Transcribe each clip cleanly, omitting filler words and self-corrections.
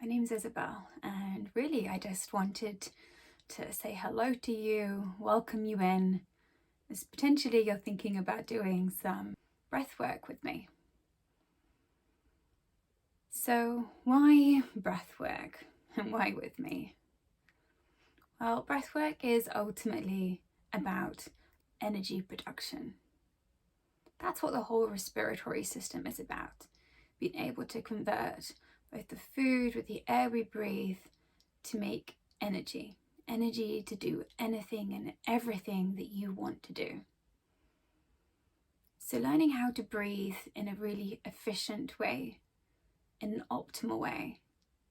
My name's Isabel, and really I just wanted to say hello to you, welcome you in, as potentially you're thinking about doing some breath work with me. So why breath work and why with me? Well, breath work is ultimately about energy production. That's what the whole respiratory system is about, being able to convert both the food with the air we breathe to make energy to do anything and everything that you want to do. So learning how to breathe in a really efficient way, in an optimal way,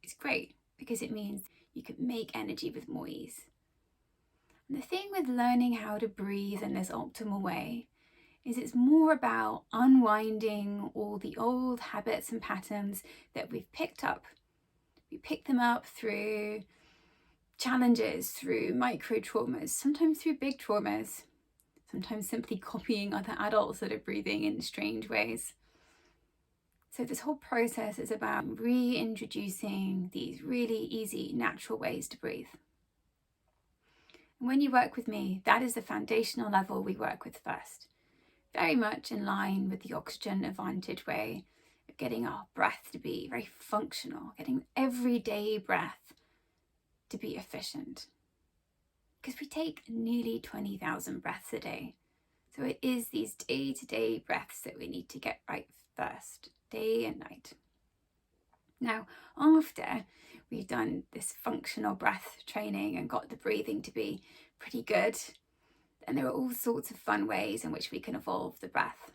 is great because it means you can make energy with more ease. And the thing with learning how to breathe in this optimal way is it's more about unwinding all the old habits and patterns that we've picked up. We pick them up through challenges, through micro traumas, sometimes through big traumas, sometimes simply copying other adults that are breathing in strange ways. So this whole process is about reintroducing these really easy, natural ways to breathe. And when you work with me, that is the foundational level we work with first. Very much in line with the oxygen advantage way of getting our breath to be very functional, getting everyday breath to be efficient. Because we take nearly 20,000 breaths a day. So it is these day-to-day breaths that we need to get right first, day and night. Now, after we've done this functional breath training and got the breathing to be pretty good, and there are all sorts of fun ways in which we can evolve the breath.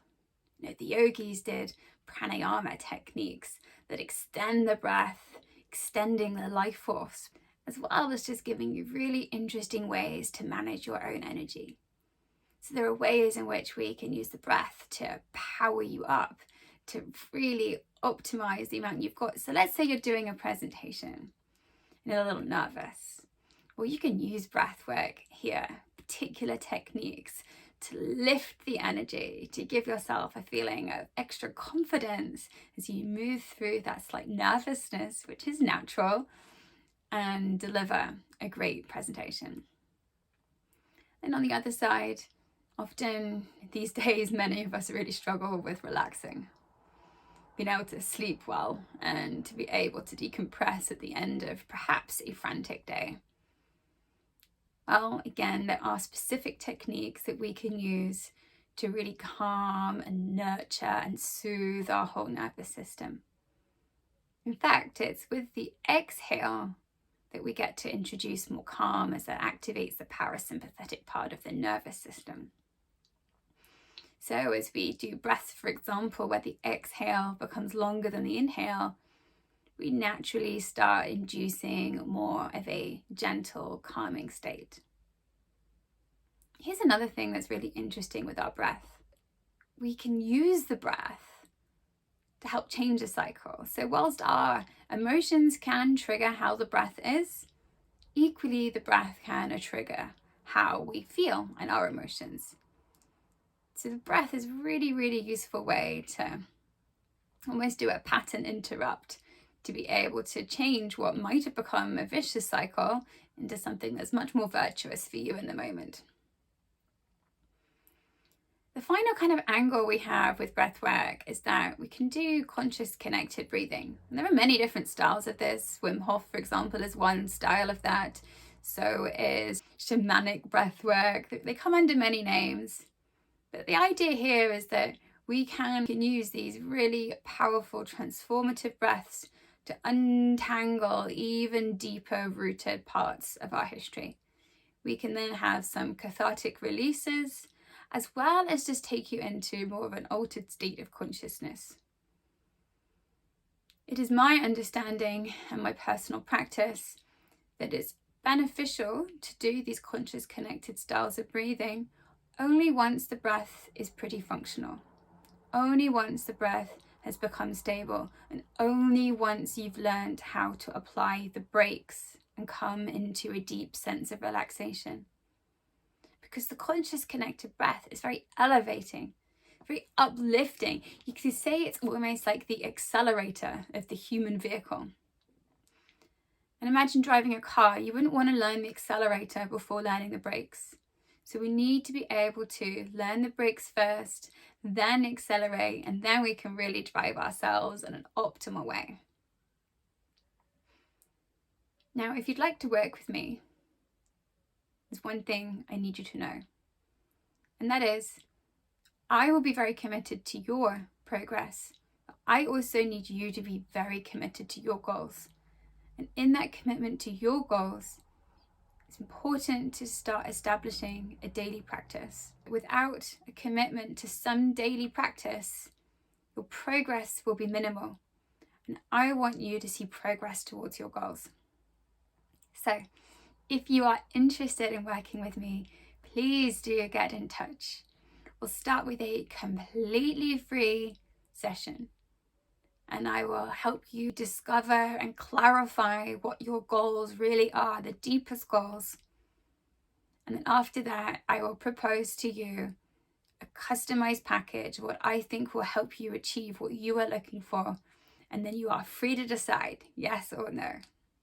The yogis did pranayama techniques that extend the breath, extending the life force, as well as just giving you really interesting ways to manage your own energy. So there are ways in which we can use the breath to power you up, to really optimize the amount you've got. So let's say you're doing a presentation and you're a little nervous. Well, you can use breath work here, particular techniques to lift the energy, to give yourself a feeling of extra confidence as you move through that slight nervousness, which is natural, and deliver a great presentation. And on the other side, often these days, many of us really struggle with relaxing, being able to sleep well and to be able to decompress at the end of perhaps a frantic day. Well, again, there are specific techniques that we can use to really calm and nurture and soothe our whole nervous system. In fact, it's with the exhale that we get to introduce more calm as that activates the parasympathetic part of the nervous system. So as we do breaths, for example, where the exhale becomes longer than the inhale, we naturally start inducing more of a gentle, calming state. Here's another thing that's really interesting with our breath. We can use the breath to help change the cycle. So whilst our emotions can trigger how the breath is, equally the breath can trigger how we feel and our emotions. So the breath is a really, really useful way to almost do a pattern interrupt, to be able to change what might have become a vicious cycle into something that's much more virtuous for you in the moment. The final kind of angle we have with breath work is that we can do conscious connected breathing. And there are many different styles of this. Wim Hof, for example, is one style of that. So is shamanic breath work. They come under many names. But the idea here is that we can use these really powerful transformative breaths to untangle even deeper rooted parts of our history. We can then have some cathartic releases, as well as just take you into more of an altered state of consciousness. It is my understanding and my personal practice that it's beneficial to do these conscious connected styles of breathing only once the breath is pretty functional, only once the breath has become stable, and only once you've learned how to apply the brakes and come into a deep sense of relaxation. Because the conscious connected breath is very elevating, very uplifting. You could say it's almost like the accelerator of the human vehicle. And imagine driving a car. You wouldn't want to learn the accelerator before learning the brakes. So we need to be able to learn the brakes first, then accelerate, and then we can really drive ourselves in an optimal way. Now, if you'd like to work with me, there's one thing I need you to know. And that is, I will be very committed to your progress. I also need you to be very committed to your goals. And in that commitment to your goals, it's important to start establishing a daily practice. Without a commitment to some daily practice, your progress will be minimal. And I want you to see progress towards your goals. So, if you are interested in working with me, please do get in touch. We'll start with a completely free session, and I will help you discover and clarify what your goals really are, the deepest goals. And then after that, I will propose to you a customized package, what I think will help you achieve what you are looking for. And then you are free to decide yes or no.